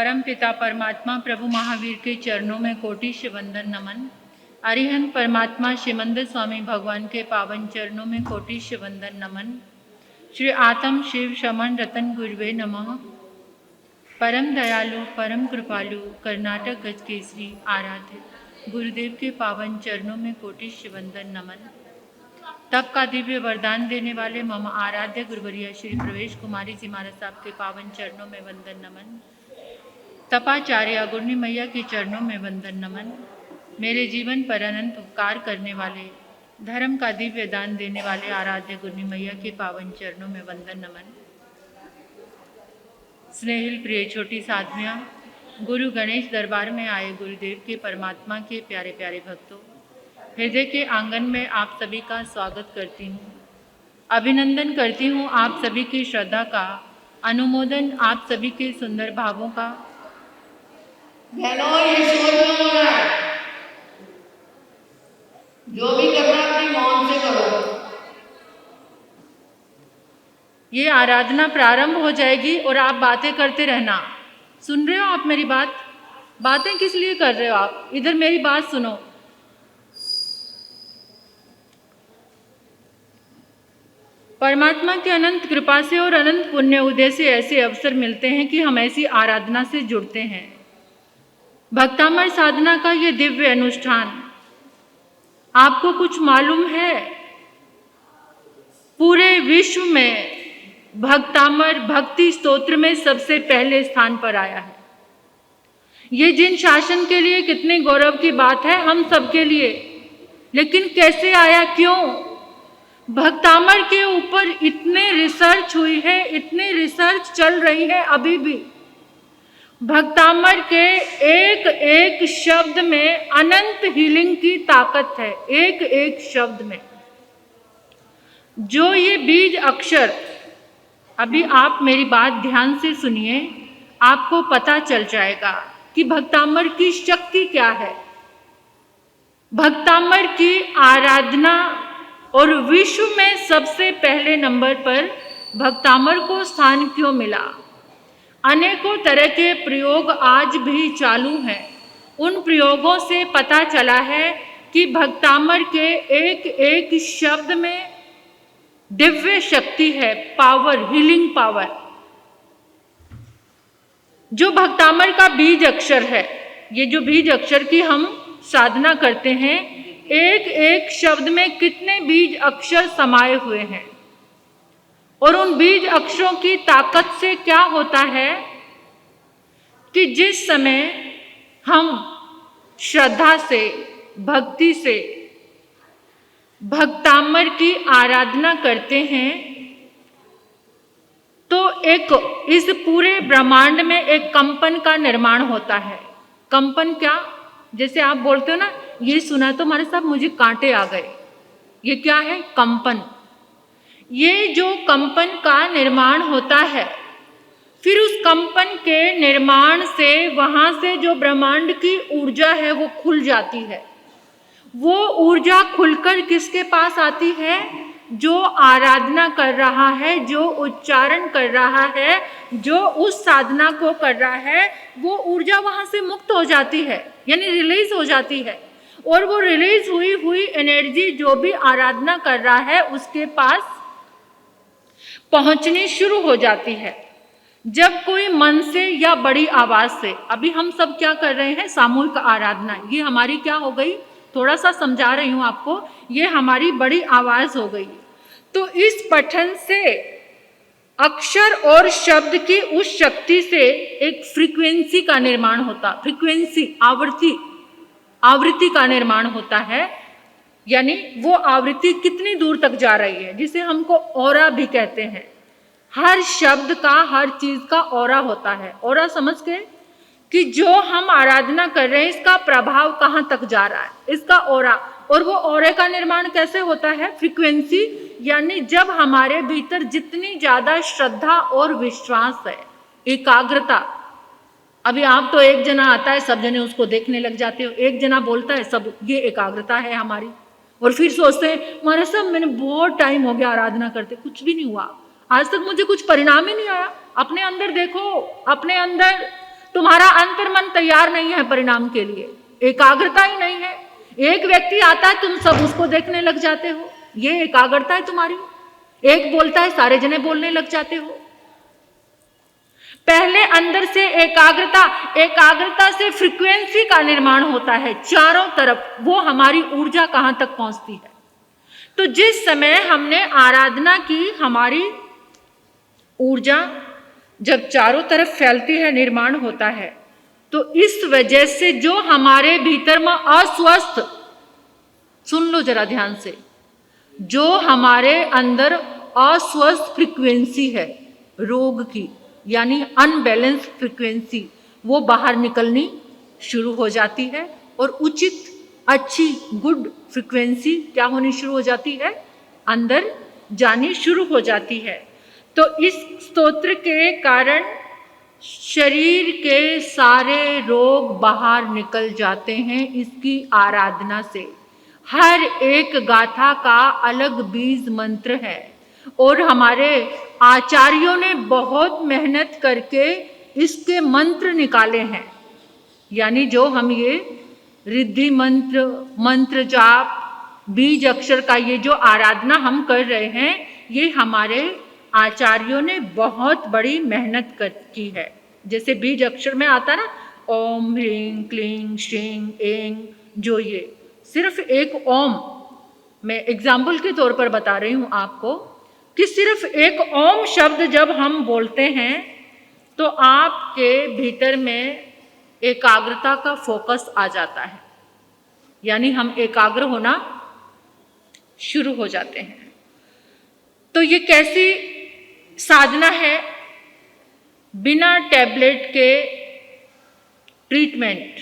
परम पिता परमात्मा प्रभु महावीर के चरणों में कोटिश वंदन नमन। अरिहंत परमात्मा श्रीमंद स्वामी भगवान के पावन चरणों में कोटिश वंदन नमन। श्री आत्म शिव शमन रतन गुरुवे नमः। परम दयालु परम कृपालु कर्नाटक गज केसरी आराध्य गुरुदेव के पावन चरणों में कोटिश वंदन नमन। तप का दिव्य वरदान देने वाले मम आराध्य गुरुवरिया श्री प्रवेश कुमारी जी महाराज साहब के पावन चरणों में वंदन नमन। तपाचार्य अगुर्णी मैया के चरणों में वंदन नमन। मेरे जीवन पर अनंत उपकार करने वाले धर्म का दिव्य दान देने वाले आराध्य गुरुनी मैया के पावन चरणों में वंदन नमन। स्नेहिल प्रिय छोटी साधवियाँ, गुरु गणेश दरबार में आए गुरुदेव के परमात्मा के प्यारे प्यारे भक्तों, हृदय के आंगन में आप सभी का स्वागत करती हूँ। अभिनंदन करती हूँ आप सभी की श्रद्धा का, अनुमोदन आप सभी के सुंदर भावों का। जो भी करना अपनी मौन से करो। ये आराधना प्रारंभ हो जाएगी और आप बातें करते रहना। सुन रहे हो आप मेरी बात? बातें किस लिए कर रहे हो आप? इधर मेरी बात सुनो। परमात्मा की अनंत कृपा से और अनंत पुण्य उदय से ऐसे अवसर मिलते हैं कि हम ऐसी आराधना से जुड़ते हैं। भक्तामर साधना का ये दिव्य अनुष्ठान, आपको कुछ मालूम है? पूरे विश्व में भक्तामर भक्ति स्तोत्र में सबसे पहले स्थान पर आया है। ये जिन शासन के लिए कितने गौरव की बात है, हम सबके लिए। लेकिन कैसे आया, क्यों? भक्तामर के ऊपर इतने रिसर्च हुई है, इतनी रिसर्च चल रही है अभी भी। भक्तामर के एक एक शब्द में अनंत हीलिंग की ताकत है, एक एक शब्द में। जो ये बीज अक्षर, अभी आप मेरी बात ध्यान से सुनिए, आपको पता चल जाएगा कि भक्तामर की शक्ति क्या है, भक्तामर की आराधना। और विश्व में सबसे पहले नंबर पर भक्तामर को स्थान क्यों मिला? अनेकों तरह के प्रयोग आज भी चालू हैं। उन प्रयोगों से पता चला है कि भक्तामर के एक एक शब्द में दिव्य शक्ति है, पावर, हीलिंग पावर। जो भक्तामर का बीज अक्षर है, ये जो बीज अक्षर की हम साधना करते हैं, एक एक शब्द में कितने बीज अक्षर समाये हुए हैं। और उन बीज अक्षरों की ताकत से क्या होता है कि जिस समय हम श्रद्धा से, भक्ति से भक्तामर की आराधना करते हैं, तो एक इस पूरे ब्रह्मांड में एक कंपन का निर्माण होता है। कंपन क्या? जैसे आप बोलते हो ना, ये सुना तो हमारे साथ मुझे कांटे आ गए। ये क्या है? कंपन। ये जो कंपन का निर्माण होता है, फिर उस कंपन के निर्माण से वहां से जो ब्रह्मांड की ऊर्जा है वो खुल जाती है। वो ऊर्जा खुलकर किसके पास आती है? जो आराधना कर रहा है, जो उच्चारण कर रहा है, जो उस साधना को कर रहा है, वो ऊर्जा वहां से मुक्त हो जाती है, यानी रिलीज हो जाती है। और वो रिलीज हुई हुई एनर्जी जो भी आराधना कर रहा है उसके पास पहुंचनी शुरू हो जाती है। जब कोई मन से या बड़ी आवाज से, अभी हम सब क्या कर रहे हैं? सामूहिक आराधना। ये हमारी क्या हो गई? थोड़ा सा समझा रही हूं आपको, ये हमारी बड़ी आवाज हो गई। तो इस पठन से अक्षर और शब्द की उस शक्ति से एक फ्रीक्वेंसी का निर्माण होता, फ्रीक्वेंसी, आवृत्ति का निर्माण होता है। यानी वो आवृत्ति कितनी दूर तक जा रही है, जिसे हमको ऑरा भी कहते हैं। हर शब्द का, हर चीज का ऑरा होता है। ऑरा समझ गए कि जो हम आराधना कर रहे हैं इसका प्रभाव कहाँ तक जा रहा है, इसका ऑरा। और वो ऑरे का निर्माण कैसे होता है? फ्रीक्वेंसी, यानी जब हमारे भीतर जितनी ज्यादा श्रद्धा और विश्वास है, एकाग्रता। अभी आप तो एक जना आता है, सब जने उसको देखने लग जाते हो, एक जना बोलता है, सब, ये एकाग्रता है हमारी। और फिर सोचते हैं हमारे सब, मैंने बहुत टाइम हो गया आराधना करते, कुछ भी नहीं हुआ, आज तक मुझे कुछ परिणाम ही नहीं आया। अपने अंदर देखो, अपने अंदर तुम्हारा अंतर्मन तैयार नहीं है परिणाम के लिए, एकाग्रता ही नहीं है। एक व्यक्ति आता है, तुम सब उसको देखने लग जाते हो, ये एकाग्रता है तुम्हारी? एक बोलता है, सारे जने बोलने लग जाते हो। पहले अंदर से एकाग्रता से फ्रीक्वेंसी का निर्माण होता है चारों तरफ, वो हमारी ऊर्जा कहां तक पहुंचती है। तो जिस समय हमने आराधना की, हमारी ऊर्जा जब चारों तरफ फैलती है, निर्माण होता है, तो इस वजह से जो हमारे भीतर में अस्वस्थ, सुन लो जरा ध्यान से, जो हमारे अंदर अस्वस्थ फ्रीक्वेंसी है रोग की, यानी अनबैलेंस फ्रीक्वेंसी, वो बाहर निकलनी शुरू हो जाती है और उचित, अच्छी, गुड फ्रीक्वेंसी क्या होनी शुरू हो जाती है, अंदर जानी शुरू हो जाती है। तो इस स्तोत्र के कारण शरीर के सारे रोग बाहर निकल जाते हैं इसकी आराधना से। हर एक गाथा का अलग बीज मंत्र है और हमारे आचार्यों ने बहुत मेहनत करके इसके मंत्र निकाले हैं। यानी जो हम ये रिद्धि मंत्र, मंत्र जाप, बीज अक्षर का ये जो आराधना हम कर रहे हैं, ये हमारे आचार्यों ने बहुत बड़ी मेहनत की है। जैसे बीज अक्षर में आता ना, ओम ह्रीं क्लीं श्रीं ऐं, जो ये सिर्फ एक ओम, मैं एग्जाम्पल के तौर पर बता रही हूँ आपको कि सिर्फ एक ओम शब्द जब हम बोलते हैं तो आपके भीतर में एकाग्रता का फोकस आ जाता है, यानी हम एकाग्र होना शुरू हो जाते हैं। तो ये कैसी साधना है? बिना टैबलेट के ट्रीटमेंट,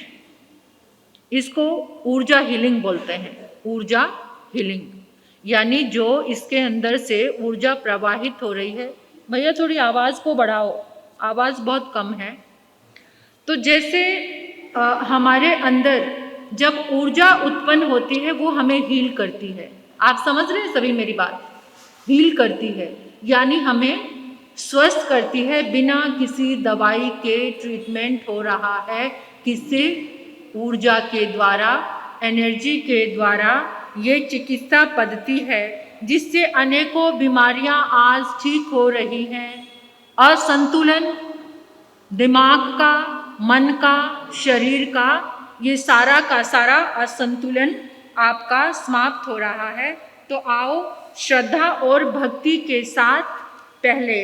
इसको ऊर्जा हीलिंग बोलते हैं। ऊर्जा हीलिंग यानी जो इसके अंदर से ऊर्जा प्रवाहित हो रही है। भैया थोड़ी आवाज़ को बढ़ाओ, आवाज़ बहुत कम है। तो जैसे हमारे अंदर जब ऊर्जा उत्पन्न होती है वो हमें हील करती है। आप समझ रहे हैं सभी मेरी बात? हील करती है यानी हमें स्वस्थ करती है, बिना किसी दवाई के ट्रीटमेंट हो रहा है, किसी ऊर्जा के द्वारा, एनर्जी के द्वारा ये चिकित्सा पद्धति है जिससे अनेकों बीमारियां आज ठीक हो रही हैं। असंतुलन दिमाग का, मन का, शरीर का, ये सारा का सारा असंतुलन आपका समाप्त हो रहा है। तो आओ श्रद्धा और भक्ति के साथ पहले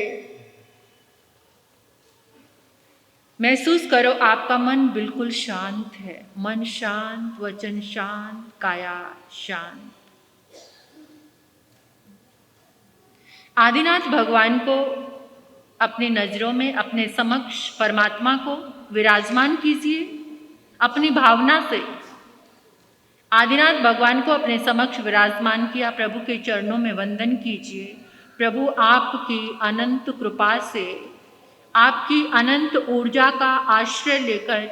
महसूस करो आपका मन बिल्कुल शांत है। मन शांत, वचन शांत, काया शांत। आदिनाथ भगवान को अपनी नजरों में, अपने समक्ष परमात्मा को विराजमान कीजिए अपनी भावना से। आदिनाथ भगवान को अपने समक्ष विराजमान किया, प्रभु के चरणों में वंदन कीजिए। प्रभु आपकी अनंत कृपा से, आपकी अनंत ऊर्जा का आश्रय लेकर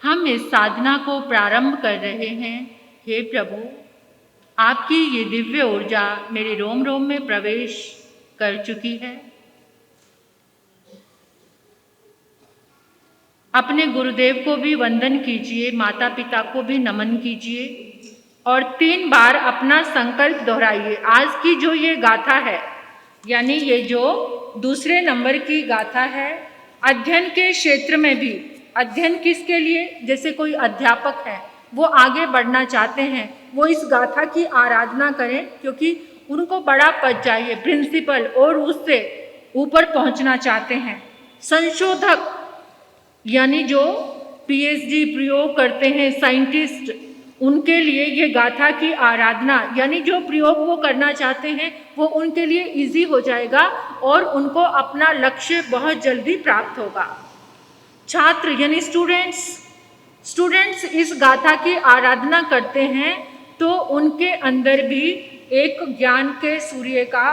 हम इस साधना को प्रारंभ कर रहे हैं। हे प्रभु, आपकी ये दिव्य ऊर्जा मेरे रोम रोम में प्रवेश कर चुकी है। अपने गुरुदेव को भी वंदन कीजिए, माता पिता को भी नमन कीजिए और 3 बार अपना संकल्प दोहराइए। आज की जो ये गाथा है, यानी ये जो दूसरे नंबर की गाथा है, अध्ययन के क्षेत्र में भी, अध्ययन किसके लिए? जैसे कोई अध्यापक है, वो आगे बढ़ना चाहते हैं, वो इस गाथा की आराधना करें क्योंकि उनको बड़ा पद चाहिए, प्रिंसिपल, और उससे ऊपर पहुंचना चाहते हैं। संशोधक यानी जो पीएचडी प्रयोग करते हैं, साइंटिस्ट, उनके लिए ये गाथा की आराधना, यानी जो प्रयोग वो करना चाहते हैं वो उनके लिए इजी हो जाएगा और उनको अपना लक्ष्य बहुत जल्दी प्राप्त होगा। छात्र यानी स्टूडेंट्स इस गाथा की आराधना करते हैं तो उनके अंदर भी एक ज्ञान के सूर्य का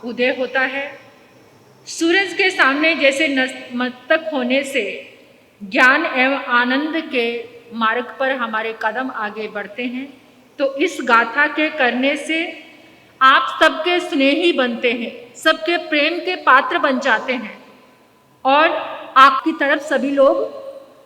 उदय होता है। सूरज के सामने जैसे नतमस्तक होने से ज्ञान एवं आनंद के मार्ग पर हमारे कदम आगे बढ़ते हैं, तो इस गाथा के करने से आप सबके स्नेही बनते हैं, सबके प्रेम के पात्र बन जाते हैं और आपकी तरफ सभी लोग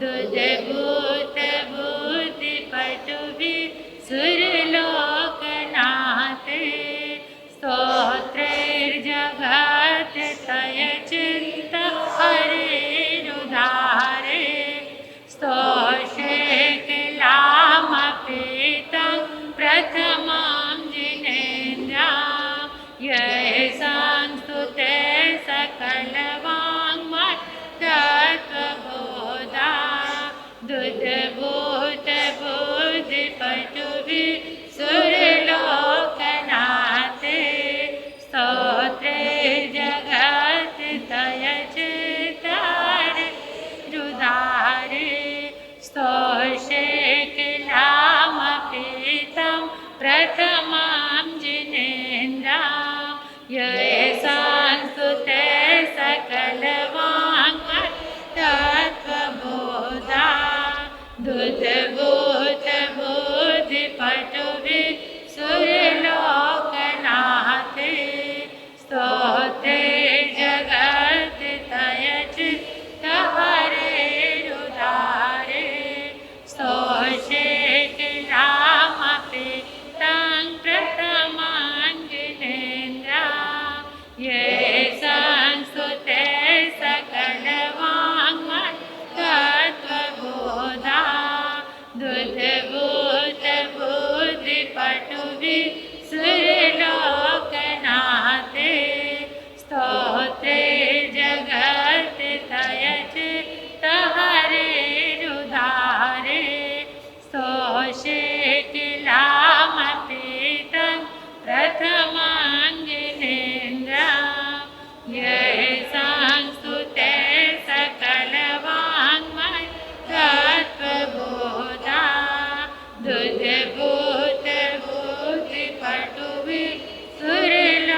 दुर्भूत बुद्धिपटुभिः सुरलोकनाथे स्तोत्रैर्जगत्त्रय चित्त हरेरुदारे स्तोषे किलामपीतं प्रथमां जिनेन्द्रां येषां स्तुते सकलवाङ्मयत्तत्त्वबोधा दुर्भूतबुद्धिपटुभिः सुरलोकनाथे स्तोत्रैर्जगत्त्रयचित्तहरे रुदारे स्तोषे किलामपीतं प्रथमां जिनेन्द्रां येषां स्तुते सकलवाङ्मयत्तत्त्वबोधा दुर्भूतबुद्धिपटुभिः सुरलोकनाथे स्तोत्रैर्जगत्त्रयचित्तहरेरुदारे स्तोषे किलामपीतं प्रथमां जिनेन्द्रां येषां स्तुते सकलवाङ्मयत्तत्त्वबोधा दुर्भूतबुद्धिपटुभिः सुरलोकनाथे स्तोत्रैर्जगत्त्रयचित्तहरेरुदारे स्तोषे किलामपीतं प्रथमां जिनेन्द्रां येषां स्तुते सकलवाङ्मयत्तत्त्वबोधा दुर्भूतबुद्धिपटुभिः सुरलोकनाथे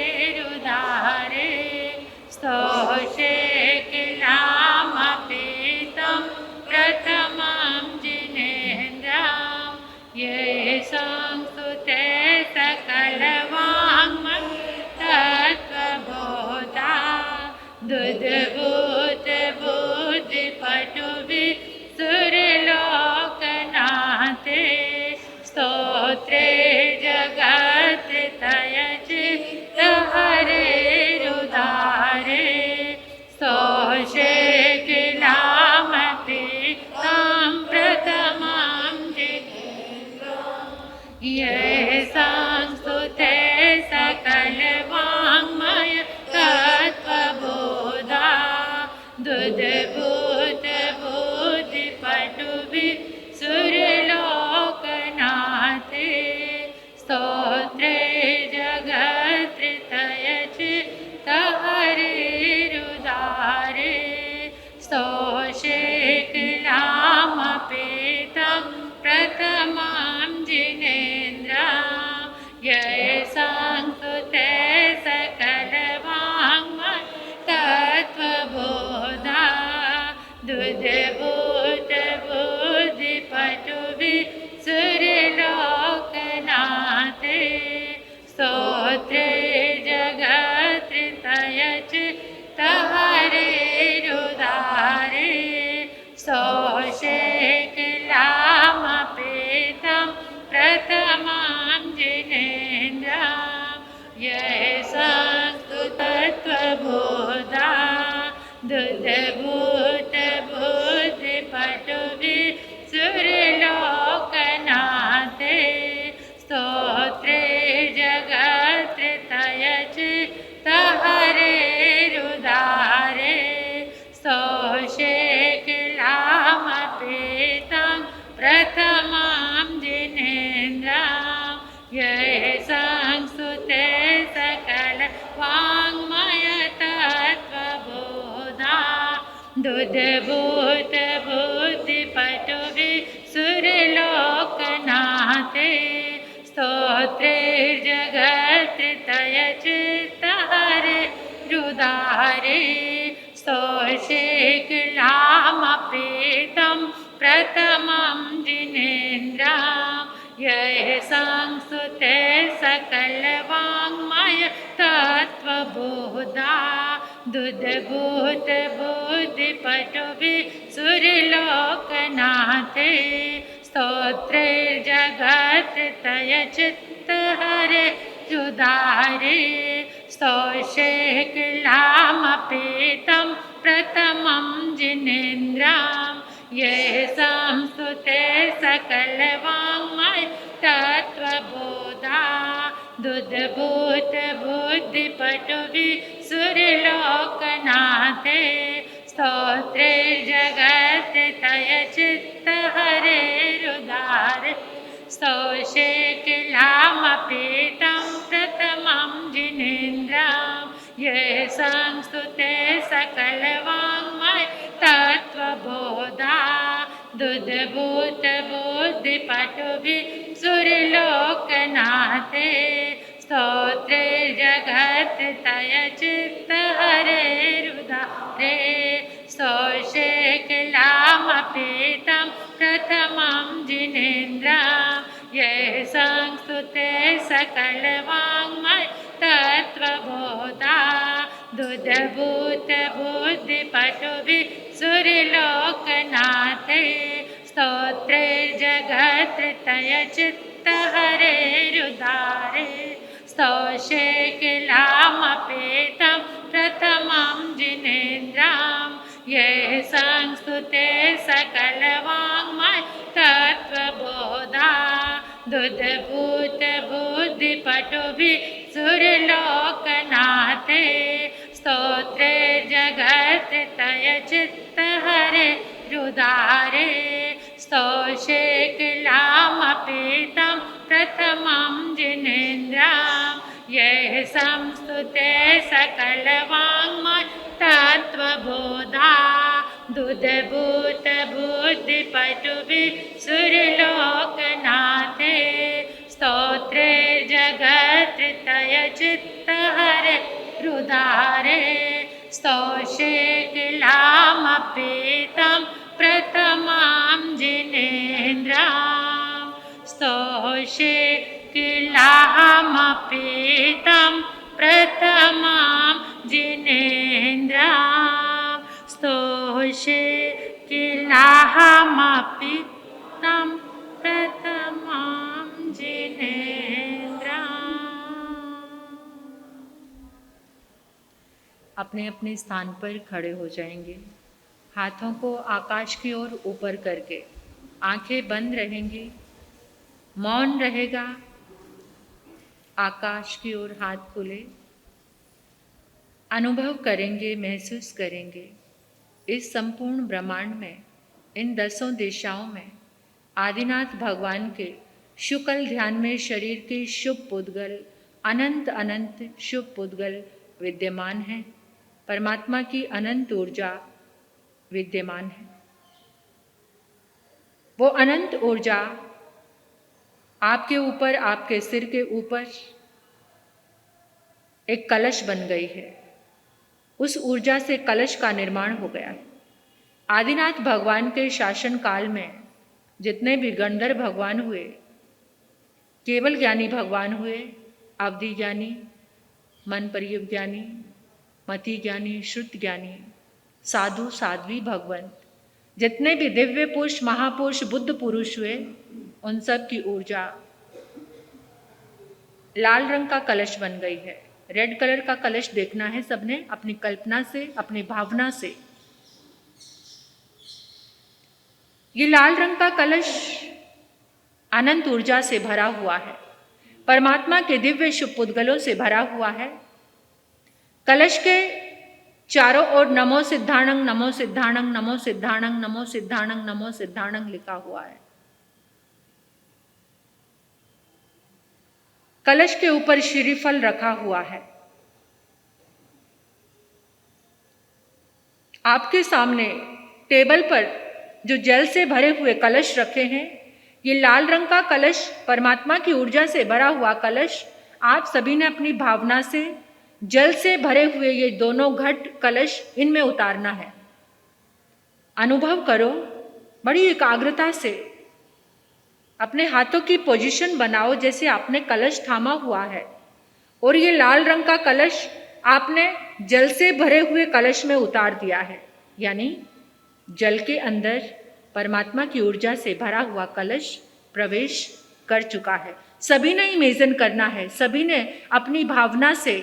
स्तोत्रैर्जगत्त्रयचित्तहरेरुदारे स्तोषे किलामपीतं प्रथमां जिनेन्द्रां येषां स्तुते सकलवाङ्मयत्तत्त्वबोधा दुर्भूतबुद्धिपटुभिः सुरलोकनाथे स्तोत्रैर्जगत्त्रयचित्तहरेरुदारे स्तोषे किलामपीतं प्रथमां जिनेन्द्रां येषां स्तुते सकलवाङ्मयत्तत्त्वबोधा दुर्भूतबुद्धिपटुभिः सुरलोकनाथे स्तोत्रैर्जगत्त्रयचित्तहरेरुदारे स्तोषे किलामपीतं प्रथमां जिनेन्द्रां येषां स्तुते सकलवाङ्मयत्तत्त्वबोधा दुर्भूतबुद्धिपटुभिः सुरलोकनाथे स्तोत्रैर्जगत्त्रयचित्तहरेरुदारे स्तोषे किलामपीतं प्रथमां जिनेन्द्रां येषां स्तुतत्त्वबोधा दुर्भूतबुद्धिपटुभिः सुरलोकनाथे स्तोत्रैर्जगत्त्रयचित्तहरेरुदारे स्तोषे किलामपीतं प्रथमां जिनेन्द्रां येषां स्तुते सकलवाङ्मयत्तत्त्वबोधा दुर्भूतबुद्धिपटुभिः सुरलोकनाथे स्तोत्रैर्जगत्त्रयचित्तहरेरुदारे स्तोषे किलामपीतं प्रथमां जिनेन्द्रां येषां स्तुते सकल सकल वाङ्मय तत्त्वबोधा दुधभूत बुद्धिपटुभि सुरलोकनाथे स्तोत्रे जगत् तय चित्त हरे रुदारे स्तोषे किलामपेतं प्रथमं जिनेन्द्रां ये संस्तुते सकल वाङ्मय तत्त्वबोधा दुधभूत बुद्धिपटुभि सुरलोकनाथे स्तोत्रे जगत् तय चित्त हरे रुदारे स्तोषे किलामपेतं प्रथमं जिनेन्द्रां ये संस्तुते सकल वाङ्मय तत्त्वबोधा दुधभूत बुद्धिपटुभि सुरलोकनाथे स्तोत्रे जगत् तय चित्त हरे रुदारे स्तोषे किलामपेतं प्रथमं जिनेन्द्रां ये संस्तुते सकल वाङ्मय तत्त्वबोधा दुधभूत बुद्धिपटुभि सुरलोकनाथे स्तोत्रे जगत् तय चित्त हरे रुदारे स्तोषे किलामपेतं प्रथमं जिनेन्द्रां ये संस्तुते सकल वाङ्मय तत्त्वबोधा दुधभूत बुद्धिपटुभि सुरलोकनाथे स्तोत्रे जगत् तय चित्त हरे रुदारे स्तोषे किलामपेतं प्रथमं जिनेन्द्रां ये संस्तुते सकल वाङ्मय तत्त्वबोधा दुधभूत बुद्धिपटुभि सुरलोकनाथे स्तोत्रे जगत् तय चित्त हरे रुदारे स्तोषे किलामपेतं प्रथमं जिनेन्द्रां स्तोषे किलामपेतं प्रथमं जिनेन्द्रां स्तोषे किलामपेतं प्रथमं जिनेन्द्रां। अपने अपने स्थान पर खड़े हो जाएंगे, हाथों को आकाश की ओर ऊपर करके, आंखें बंद रहेंगी, मौन रहेगा, आकाश की ओर हाथ खुले। अनुभव करेंगे, महसूस करेंगे इस संपूर्ण ब्रह्मांड में, इन 10 दिशाओं में आदिनाथ भगवान के शुक्ल ध्यान में शरीर के शुभ पुद्गल, अनंत अनंत शुभ पुद्गल विद्यमान हैं। परमात्मा की अनंत ऊर्जा विद्यमान है। वो अनंत ऊर्जा आपके ऊपर, आपके सिर के ऊपर एक कलश बन गई है। उस ऊर्जा से कलश का निर्माण हो गया है। आदिनाथ भगवान के शासन काल में जितने भी गंधर्व भगवान हुए, केवल ज्ञानी भगवान हुए, अवधि ज्ञानी, मन परियुक्त ज्ञानी, मति ज्ञानी, श्रुत ज्ञानी, साधु साध्वी भगवंत, जितने भी दिव्य पुरुष, महापुरुष, बुद्ध पुरुष हुए, उन सब की ऊर्जा लाल रंग का कलश बन गई है। रेड कलर का कलश देखना है सबने, अपनी कल्पना से, अपनी भावना से। ये लाल रंग का कलश अनंत ऊर्जा से भरा हुआ है, परमात्मा के दिव्य शुभ पुद्गलों से भरा हुआ है। कलश के चारों ओर नमो सिद्धाणं, नमो सिद्धाणं, नमो सिद्धाणं, नमो सिद्धाणं, नमो सिद्धाणं लिखा हुआ है। कलश के ऊपर श्रीफल रखा हुआ है। आपके सामने टेबल पर जो जल से भरे हुए कलश रखे हैं, ये लाल रंग का कलश, परमात्मा की ऊर्जा से भरा हुआ कलश, आप सभी ने अपनी भावना से जल से भरे हुए ये दोनों घट कलश इनमें उतारना है। अनुभव करो, बड़ी एकाग्रता से अपने हाथों की पोजीशन बनाओ जैसे आपने कलश थामा हुआ है। और ये लाल रंग का कलश आपने जल से भरे हुए कलश में उतार दिया है, यानी जल के अंदर परमात्मा की ऊर्जा से भरा हुआ कलश प्रवेश कर चुका है। सभी ने इमेजिन करना है, सभी ने अपनी भावना से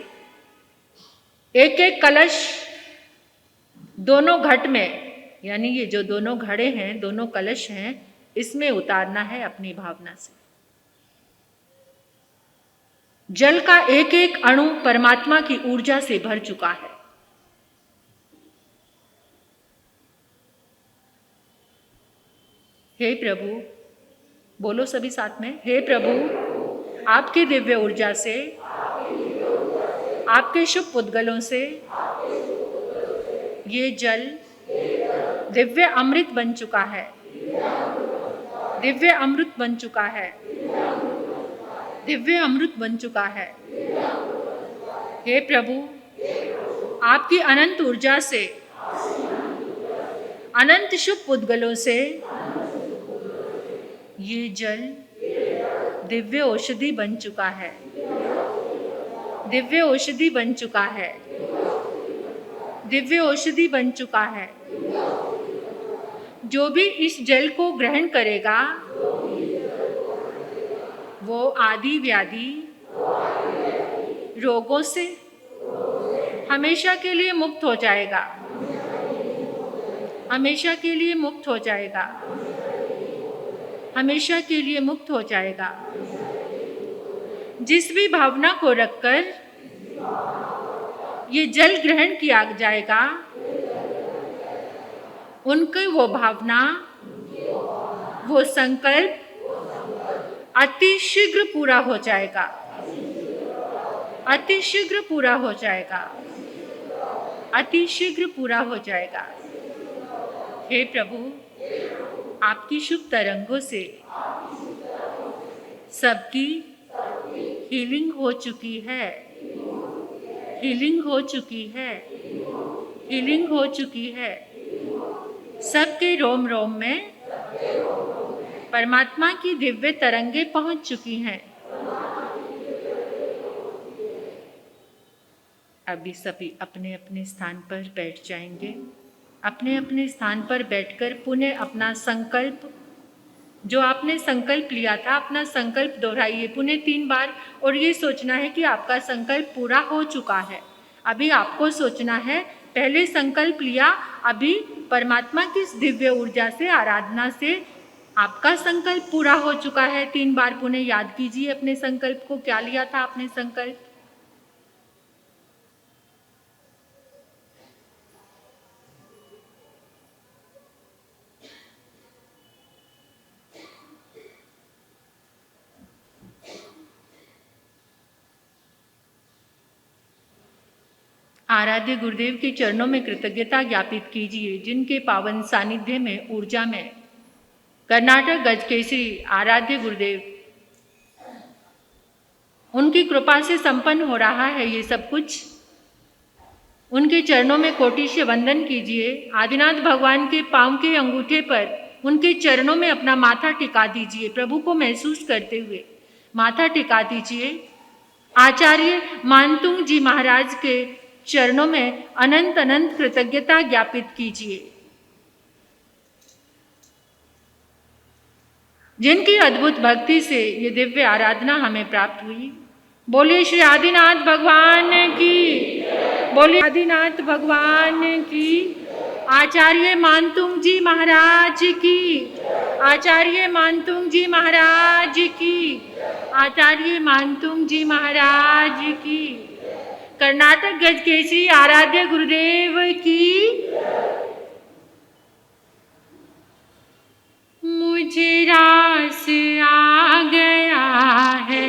एक एक कलश दोनों घट में, यानी ये जो दोनों घड़े हैं, दोनों कलश हैं, इसमें उतारना है अपनी भावना से। जल का एक एक अणु परमात्मा की ऊर्जा से भर चुका है। हे प्रभु, बोलो सभी साथ में, हे प्रभु, आपकी दिव्य ऊर्जा से, आपके शुभ पुद्गलों से ये जल दिव्य अमृत बन चुका है, दिव्य अमृत बन चुका है, दिव्य अमृत बन चुका है। हे प्रभु, आपकी अनंत ऊर्जा से, अनंत शुभ पुद्गलों से ये जल दिव्य औषधि बन चुका है, दिव्य औषधि बन चुका है, दिव्य औषधि बन चुका है। जो भी इस जल को ग्रहण करेगा वो आदि व्याधि रोगों से हमेशा के लिए मुक्त हो जाएगा, हमेशा के लिए मुक्त हो जाएगा, हमेशा के लिए मुक्त हो जाएगा। जिस भी भावना को रखकर ये जल ग्रहण किया जाएगा, उनकी वो भावना, वो संकल्प अति शीघ्र पूरा हो जाएगा, अति शीघ्र पूरा हो जाएगा, अति शीघ्र पूरा हो जाएगा। हे प्रभु, आपकी शुभ तरंगों से सबकी हीलिंग हो चुकी है, हीलिंग हो चुकी है, हीलिंग हो चुकी है। सबके रोम रोम में परमात्मा की दिव्य तरंगे पहुंच चुकी हैं। अभी सभी अपने अपने स्थान पर बैठ जाएंगे। अपने अपने स्थान पर बैठकर पुनः अपना संकल्प, जो आपने संकल्प लिया था, अपना संकल्प दोहराइए पुनः 3 बार, और ये सोचना है कि आपका संकल्प पूरा हो चुका है। अभी आपको सोचना है, पहले संकल्प लिया, अभी परमात्मा की दिव्य ऊर्जा से, आराधना से आपका संकल्प पूरा हो चुका है। 3 बार पुनः याद कीजिए अपने संकल्प को, क्या लिया था आपने संकल्प। आराध्य गुरुदेव के चरणों में कृतज्ञता ज्ञापित कीजिए, जिनके पावन सानिध्य में, ऊर्जा में कर्नाटक गजकेसरी आराध्य गुरुदेव, उनकी कृपा से संपन्न हो रहा है ये सब कुछ। उनके चरणों में कोटिश्य वंदन कीजिए। आदिनाथ भगवान के पांव के अंगूठे पर उनके चरणों में अपना माथा टिका दीजिए। प्रभु को महसूस करते हुए माथा टिका दीजिए। आचार्य मानतुंग जी महाराज के चरणों में अनंत अनंत कृतज्ञता ज्ञापित कीजिए, जिनकी अद्भुत भक्ति से ये दिव्य आराधना हमें प्राप्त हुई। बोलिए श्री आदिनाथ भगवान की, बोलिए आदिनाथ भगवान की। आचार्य मानतुंग जी महाराज की, आचार्य मानतुंग जी महाराज की, आचार्य मानतुंग जी महाराज की। कर्नाटक गजकेसरी आराध्य गुरुदेव की। मुझे रास आ गया है,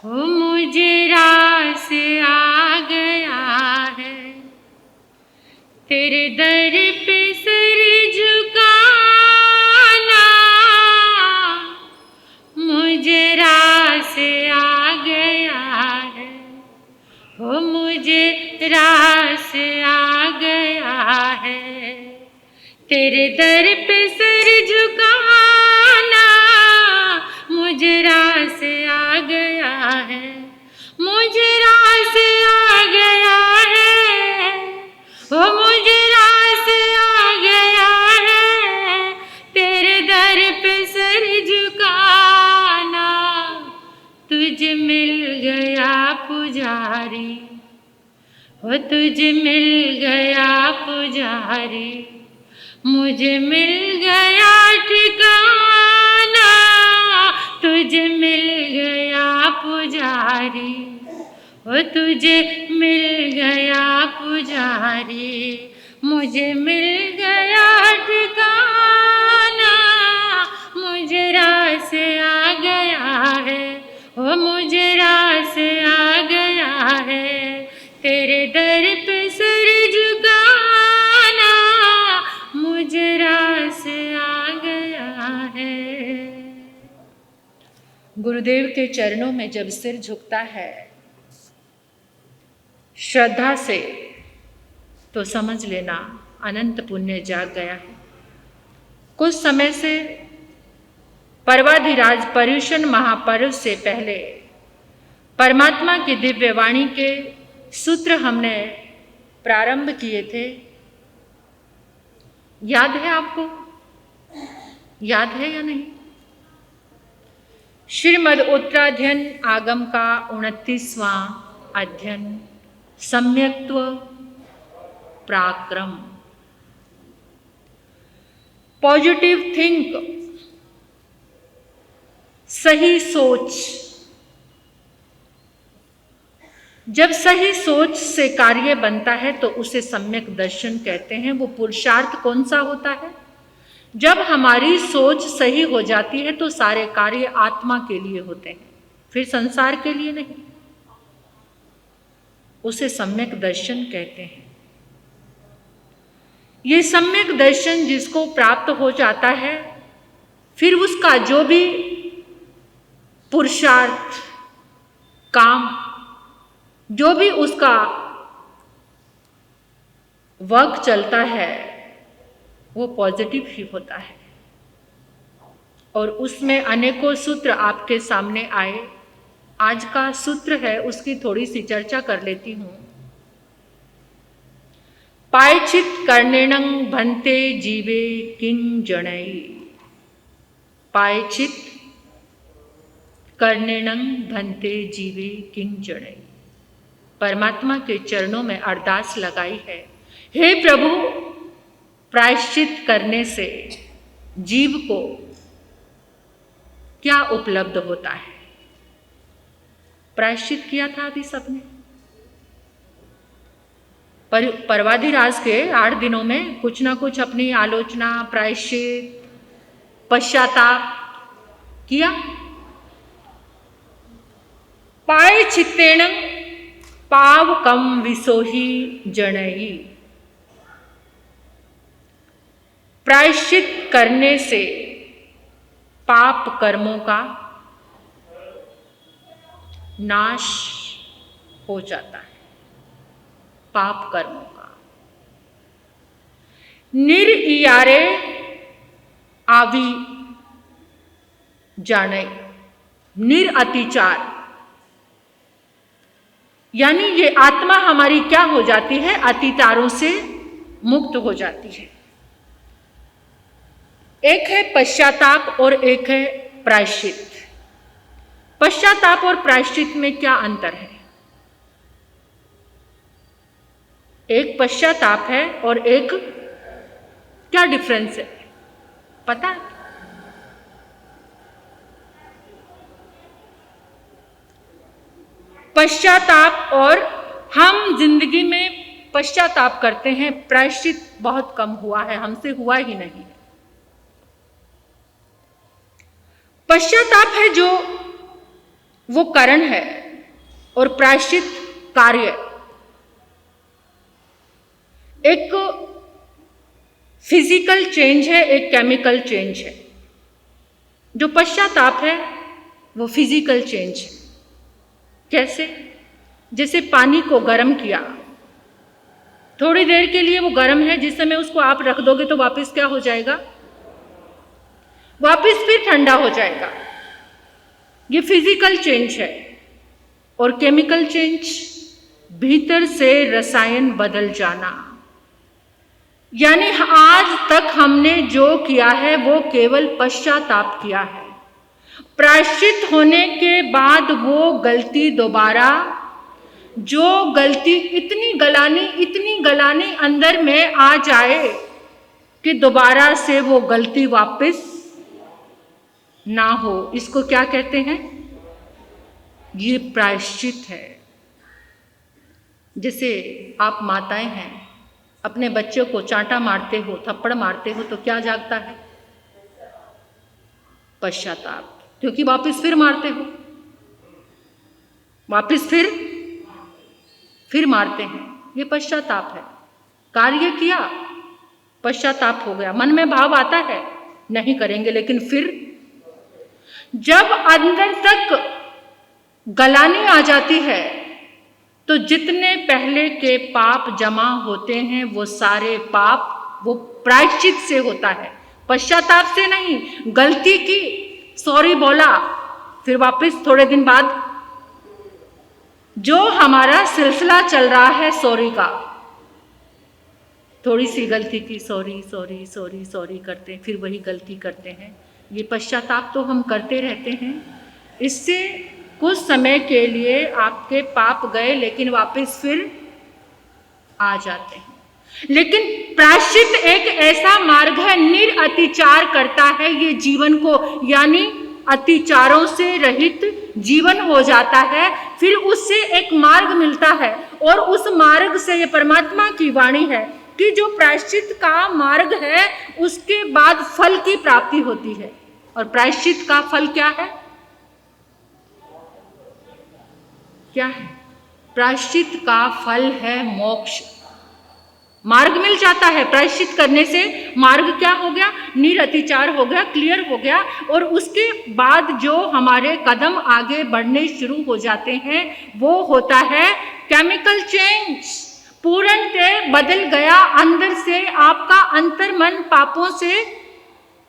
ओ मुझे रास आ गया है, तेरे दर पे सर झुकाना, मुझे रास आ गया है, ओ मुझे रास आ गया है, तेरे दर पे सर झुकाना, मुझे रास आ गया है। पुजारी, हो तुझे मिल गया पुजारी, मुझे मिल गया ठिकाना, तुझे मिल गया पुजारी, हो तुझे मिल गया पुजारी, मुझे मिल गया ठिकाना, मुझे रास आ गया है, ओ मुझे रास आ गया है, तेरे दर पे सर झुकाना, मुझे रास आ गया है। गुरुदेव के चरणों में जब सिर झुकता है श्रद्धा से, तो समझ लेना अनंत पुण्य जाग गया है। कुछ समय से पर्वाधिराज पर्युषण महापर्व से पहले परमात्मा की दिव्य वाणी के सूत्र हमने प्रारंभ किए थे। याद है आपको? याद है या नहीं? श्रीमद् उत्तराध्ययन आगम का 29वां अध्ययन सम्यक्त्व पराक्रम, पॉजिटिव थिंक, सही सोच। जब सही सोच से कार्य बनता है तो उसे सम्यक दर्शन कहते हैं। वो पुरुषार्थ कौन सा होता है? जब हमारी सोच सही हो जाती है तो सारे कार्य आत्मा के लिए होते हैं, फिर संसार के लिए नहीं। उसे सम्यक दर्शन कहते हैं। ये सम्यक दर्शन जिसको प्राप्त हो जाता है, फिर उसका जो भी पुरुषार्थ, काम, जो भी उसका वर्क चलता है वो पॉजिटिव ही होता है। और उसमें अनेकों सूत्र आपके सामने आए। आज का सूत्र है, उसकी थोड़ी सी चर्चा कर लेती हूँ। पायचित कर्णेणं भन्ते जीवे किं जणई। पायचित कर्णेणं भन्ते जीवे किं जणई। परमात्मा के चरणों में अरदास लगाई है, हे प्रभु, प्रायश्चित करने से जीव को क्या उपलब्ध होता है? प्रायश्चित किया था अभी सबने। पर्वाधिराज के 8 दिनों में कुछ ना कुछ अपनी आलोचना, प्रायश्चित, पश्चाताप किया। पायचित्तेन पावकम विसोहि जणई। प्रायश्चित करने से पाप कर्मों का नाश हो जाता है। पाप कर्मों का निर्इयारे आवी जाने, निरअतिचार, यानी ये आत्मा हमारी क्या हो जाती है? अतिचारों से मुक्त हो जाती है। एक है पश्चाताप और एक है प्रायश्चित। पश्चाताप और प्रायश्चित में क्या अंतर है? एक पश्चाताप है और एक क्या डिफरेंस है? पता है? पश्चाताप, और हम जिंदगी में पश्चाताप करते हैं, प्रायश्चित बहुत कम हुआ है, हमसे हुआ ही नहीं। पश्चाताप है जो वो कारण है और प्रायश्चित कार्य। एक फिजिकल चेंज है, एक केमिकल चेंज है। जो पश्चाताप है वो फिजिकल चेंज है। कैसे? जैसे पानी को गर्म किया, थोड़ी देर के लिए वो गर्म है, जिस समय उसको आप रख दोगे तो वापस क्या हो जाएगा? वापस फिर ठंडा हो जाएगा। ये फिजिकल चेंज है। और केमिकल चेंज, भीतर से रसायन बदल जाना। यानी आज तक हमने जो किया है वो केवल पश्चाताप किया है। प्रायश्चित होने के बाद वो गलती दोबारा जो गलती इतनी गलानी अंदर में आ जाए कि दोबारा से वो गलती वापस ना हो, इसको क्या कहते हैं? ये प्रायश्चित है। जैसे आप माताएं हैं, अपने बच्चों को चांटा मारते हो, थप्पड़ मारते हो, तो क्या जागता है? पश्चाताप, क्योंकि वापस फिर मारते हो, वापस फिर मारते हैं। ये पश्चाताप है। कार्य किया, पश्चाताप हो गया, मन में भाव आता है नहीं करेंगे, लेकिन फिर जब अंदर तक गलानी आ जाती है तो जितने पहले के पाप जमा होते हैं वो सारे पाप वो प्रायश्चित से होता है, पश्चाताप से नहीं। गलती की, सॉरी बोला, फिर वापस थोड़े दिन बाद जो हमारा सिलसिला चल रहा है सॉरी का, थोड़ी सी गलती की, सॉरी सॉरी सॉरी सॉरी करते हैं, फिर वही गलती करते हैं। ये पश्चाताप तो हम करते रहते हैं। इससे कुछ समय के लिए आपके पाप गए, लेकिन वापस फिर आ जाते हैं। लेकिन प्रायश्चित एक ऐसा मार्ग है, निरअतिचार करता है ये जीवन को, यानी अतिचारों से रहित जीवन हो जाता है। फिर उससे एक मार्ग मिलता है, और उस मार्ग से, ये परमात्मा की वाणी है कि जो प्रायश्चित का मार्ग है उसके बाद फल की प्राप्ति होती है। और प्रायश्चित का फल क्या है? क्या है? प्रायश्चित का फल है मोक्ष। मार्ग मिल जाता है प्रायश्चित करने से। मार्ग क्या हो गया? निरअतिचार हो गया, क्लियर हो गया। और उसके बाद जो हमारे कदम आगे बढ़ने शुरू हो जाते हैं वो होता है केमिकल चेंज। पूर्णतः बदल गया अंदर से, आपका अंतर्मन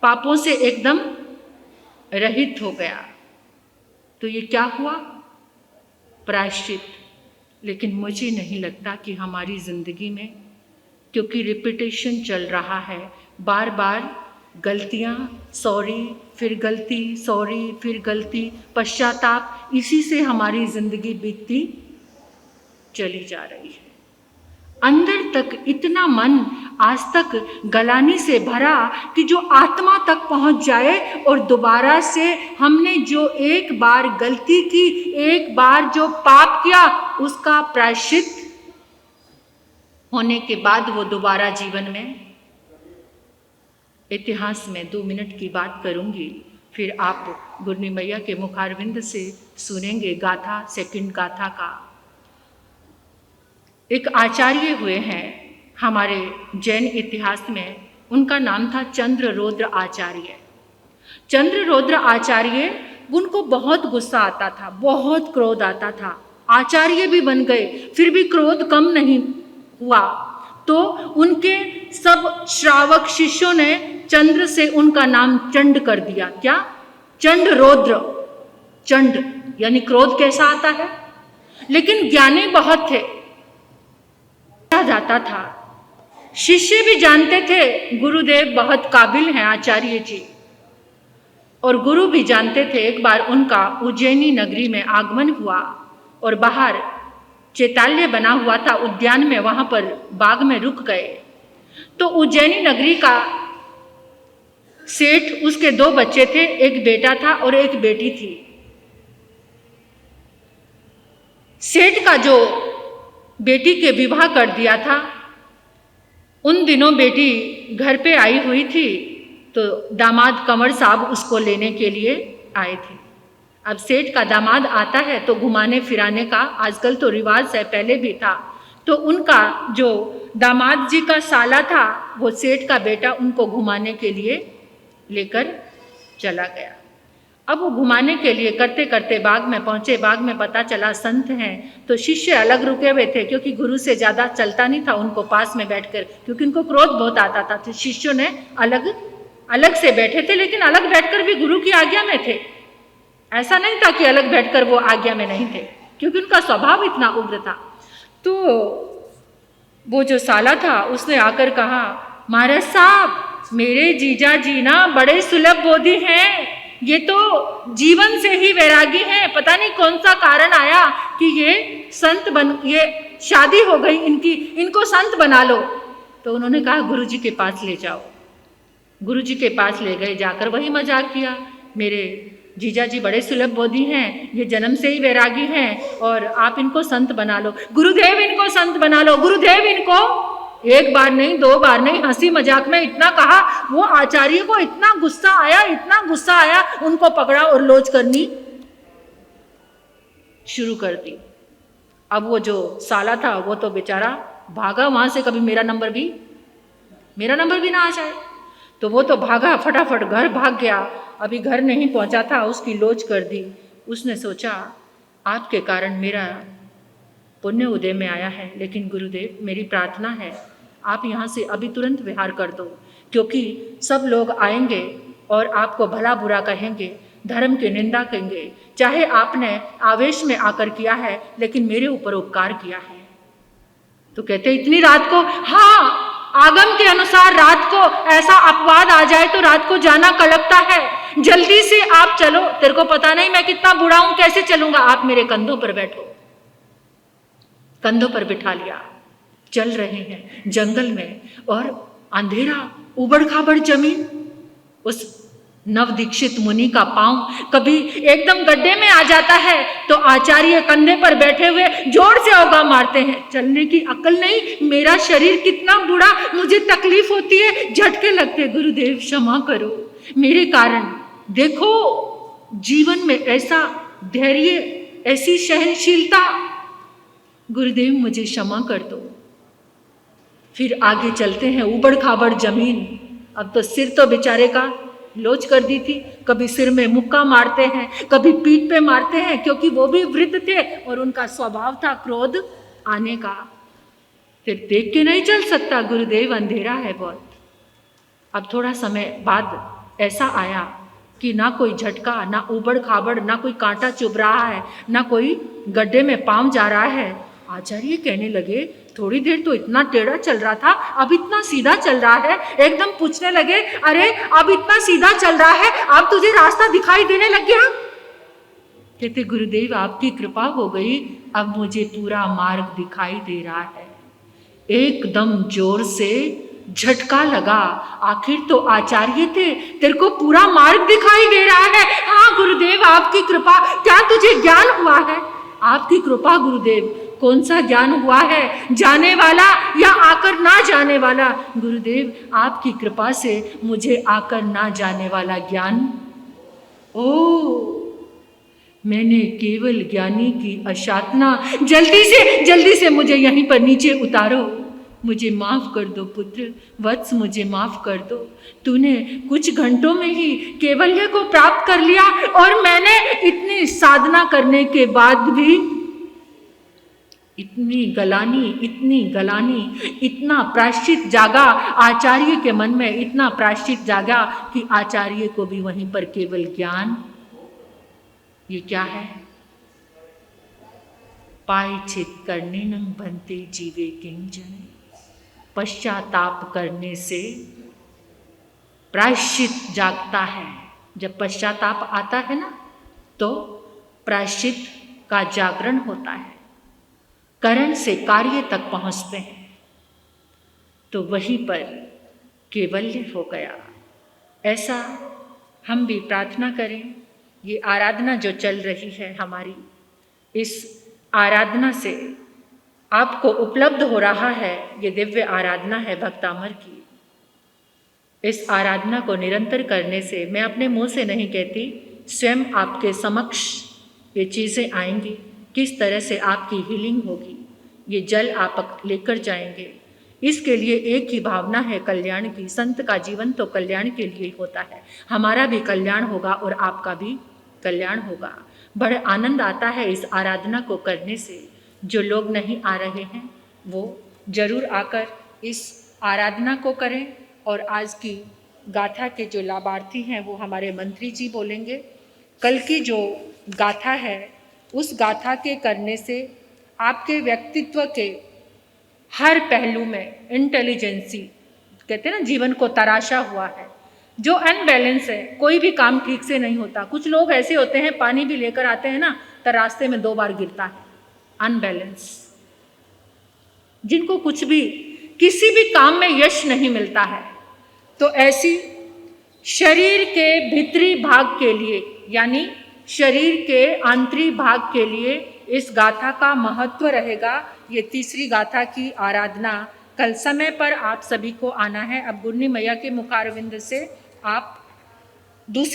पापों से एकदम रहित हो गया। तो ये क्या हुआ? प्रायश्चित। लेकिन मुझे नहीं लगता कि हमारी जिंदगी में, क्योंकि रिपीटेशन चल रहा है, बार बार गलतियां, सॉरी फिर गलती, सॉरी फिर गलती, पश्चाताप, इसी से हमारी जिंदगी बीतती चली जा रही है। अंदर तक इतना मन आज तक गलानी से भरा कि जो आत्मा तक पहुंच जाए, और दोबारा से हमने जो एक बार गलती की, एक बार जो पाप किया, उसका प्रायश्चित होने के बाद वो दोबारा जीवन में, इतिहास में 2 मिनट की बात करूंगी, फिर आप गुरनी मैया के मुखारविंद से सुनेंगे गाथा, सेकंड गाथा का। एक आचार्य हुए हैं हमारे जैन इतिहास में, उनका नाम था चंद्ररौद्र आचार्य। चंद्ररौद्र आचार्य, उनको बहुत गुस्सा आता था, बहुत क्रोध आता था। आचार्य भी बन गए, फिर भी क्रोध कम नहीं हुआ। तो उनके सब श्रावक शिष्यों ने चंद्र से उनका नाम चंड कर दिया। क्या? चंद्ररौद्र। चंड यानी क्रोध कैसा आता है। लेकिन ज्ञानी बहुत थे, जाता था। शिष्य भी जानते थे गुरुदेव बहुत काबिल हैं आचार्य जी, और गुरु भी जानते थे। एक बार उनका उज्जैनी नगरी में आगमन हुआ, और बाहर चैताल्य बना हुआ था उद्यान में, वहां पर बाग में रुक गए। तो उज्जैनी नगरी का सेठ, उसके 2 बच्चे थे, एक बेटा था और एक बेटी थी। सेठ का जो बेटी के विवाह कर दिया था, उन दिनों बेटी घर पे आई हुई थी, तो दामाद कंवर साहब उसको लेने के लिए आए थे। अब सेठ का दामाद आता है तो घुमाने फिराने का आजकल तो रिवाज है, पहले भी था। तो उनका जो दामाद जी का साला था, वो सेठ का बेटा उनको घुमाने के लिए लेकर चला गया। अब वो घुमाने के लिए करते करते बाग में पहुंचे। बाग में पता चला संत हैं, तो शिष्य अलग रुके हुए थे, क्योंकि गुरु से ज़्यादा चलता नहीं था उनको पास में बैठकर, क्योंकि उनको क्रोध बहुत आता था। तो शिष्यों ने अलग से बैठे थे, लेकिन अलग बैठकर भी गुरु की आज्ञा में थे। ऐसा नहीं था कि अलग बैठकर वो आज्ञा में नहीं थे, क्योंकि उनका स्वभाव इतना उग्र था। तो वो जो साला था उसने आकर कहा, महाराज साहब, मेरे जीजा जी ना बड़े सुलभ बोधी हैं, ये तो जीवन से ही वैरागी हैं। पता नहीं कौन सा कारण आया कि ये शादी हो गई इनकी, इनको संत बना लो। तो उन्होंने कहा गुरुजी के पास ले जाओ। गुरुजी के पास ले गए, जाकर वही मजाक किया, मेरे जीजा जी बड़े सुलभ बोधी हैं, ये जन्म से ही वैरागी हैं और आप इनको संत बना लो, गुरुदेव इनको संत बना लो, गुरुदेव इनको। एक बार नहीं, दो बार नहीं, हंसी मजाक में इतना कहा, वो आचार्य को इतना गुस्सा आया, उनको पकड़ा और लोच करनी शुरू कर दी। अब वो जो साला था वो तो बेचारा भागा वहां से, कभी मेरा नंबर भी ना आ जाए। तो वो तो भागा, फटाफट घर भाग गया। अभी घर नहीं पहुंचा था, उसकी लोच कर दी। उसने सोचा आपके कारण मेरा पुण्य उदय में आया है, लेकिन गुरुदेव मेरी प्रार्थना है आप यहाँ से अभी तुरंत विहार कर दो, क्योंकि सब लोग आएंगे और आपको भला बुरा कहेंगे, धर्म की निंदा करेंगे। चाहे आपने आवेश में आकर किया है, लेकिन मेरे ऊपर उपकार किया है। तो कहते इतनी रात को, हाँ, आगम के अनुसार रात को ऐसा अपवाद आ जाए तो रात को जाना कलकता है। जल्दी से आप चलो, तेरे को पता नहीं मैं कितना बूढ़ा हूं, कैसे चलूंगा, आप मेरे कंधों पर बैठो। कंधों पर बिठा लिया। चल रहे हैं जंगल में और अंधेरा, उबड़ खाबड़ जमीन। उस नवदीक्षित मुनि का पांव कभी एकदम गड्ढे में आ जाता है तो आचार्य कंधे पर बैठे हुए जोर से औगा मारते हैं। चलने की अकल नहीं, मेरा शरीर कितना बूढ़ा, मुझे तकलीफ होती है, झटके लगते, गुरुदेव क्षमा करो मेरे कारण। देखो जीवन में ऐसा धैर्य, ऐसी सहनशीलता, गुरुदेव मुझे क्षमा कर दो। फिर आगे चलते हैं, उबड़ खाबड़ जमीन। अब तो सिर तो बेचारे का लोच कर दी थी, कभी सिर में मुक्का मारते हैं, कभी पीठ पे मारते हैं, क्योंकि वो भी वृद्ध थे और उनका स्वभाव था क्रोध आने का। फिर देख के नहीं चल सकता गुरुदेव, अंधेरा है बहुत। अब थोड़ा समय बाद ऐसा आया कि ना कोई झटका, ना उबड़ खाबड़, ना कोई कांटा चुभ रहा है, ना कोई गड्ढे में पांव जा रहा है। आचार्य कहने लगे थोड़ी देर तो इतना टेढ़ा चल रहा था, अब इतना सीधा चल रहा है। एकदम पूछने लगे, अरे अब इतना सीधा चल रहा है, अब तुझे रास्ता दिखाई देने लग गया? कहते गुरुदेव आपकी कृपा हो गई, अब मुझे पूरा मार्ग दिखाई दे रहा है। एकदम जोर से झटका लगा। आखिर तो आचार्य थे, तेरे को पूरा मार्ग दिखाई दे रहा है? हाँ गुरुदेव आपकी कृपा। क्या तुझे ज्ञान हुआ है? आपकी कृपा गुरुदेव। कौन सा ज्ञान हुआ है, जाने वाला या आकर ना जाने वाला? गुरुदेव आपकी कृपा से मुझे आकर ना जाने वाला ज्ञान। ओ मैंने केवल ज्ञानी की अशातना। जल्दी से मुझे यहीं पर नीचे उतारो। मुझे माफ कर दो पुत्र, वत्स मुझे माफ कर दो। तूने कुछ घंटों में ही केवल्य को प्राप्त कर लिया और मैंने इतनी साधना करने के बाद भी इतनी गलानी, इतना प्रायश्चित जागा आचार्य के मन में, इतना प्रायश्चित जागा कि आचार्य को भी वहीं पर केवल ज्ञान। ये क्या है? पायचित करने न बनते जीवे किंचन। पश्चाताप करने से प्रायश्चित जागता है। जब पश्चाताप आता है ना, तो प्रायश्चित का जागरण होता है, करण से कार्य तक पहुंचते हैं। तो वहीं पर केवल्य हो गया। ऐसा हम भी प्रार्थना करें। ये आराधना जो चल रही है हमारी, इस आराधना से आपको उपलब्ध हो रहा है, ये दिव्य आराधना है भक्तामर की। इस आराधना को निरंतर करने से, मैं अपने मुंह से नहीं कहती, स्वयं आपके समक्ष ये चीज़ें आएंगी, किस तरह से आपकी हीलिंग होगी। ये जल आप लेकर जाएंगे। इसके लिए एक ही भावना है, कल्याण की। संत का जीवन तो कल्याण के लिए होता है। हमारा भी कल्याण होगा और आपका भी कल्याण होगा। बड़ा आनंद आता है इस आराधना को करने से। जो लोग नहीं आ रहे हैं वो जरूर आकर इस आराधना को करें। और आज की गाथा के जो लाभार्थी हैं वो हमारे मंत्री जी बोलेंगे। कल की जो गाथा है, उस गाथा के करने से आपके व्यक्तित्व के हर पहलू में इंटेलिजेंसी, कहते हैं ना, जीवन को तराशा हुआ है, जो अनबैलेंस है, कोई भी काम ठीक से नहीं होता। कुछ लोग ऐसे होते हैं, पानी भी लेकर आते हैं ना तो रास्ते में 2 बार गिरता है, अनबैलेंस, जिनको कुछ भी किसी भी काम में यश नहीं मिलता है। तो ऐसी शरीर के भीतरी भाग के लिए, यानी शरीर के आंतरिक भाग के लिए इस गाथा का महत्व रहेगा। ये तीसरी गाथा की आराधना कल समय पर आप सभी को आना है। अब गुरनी मैया के मुखारविंद से आप दूसरी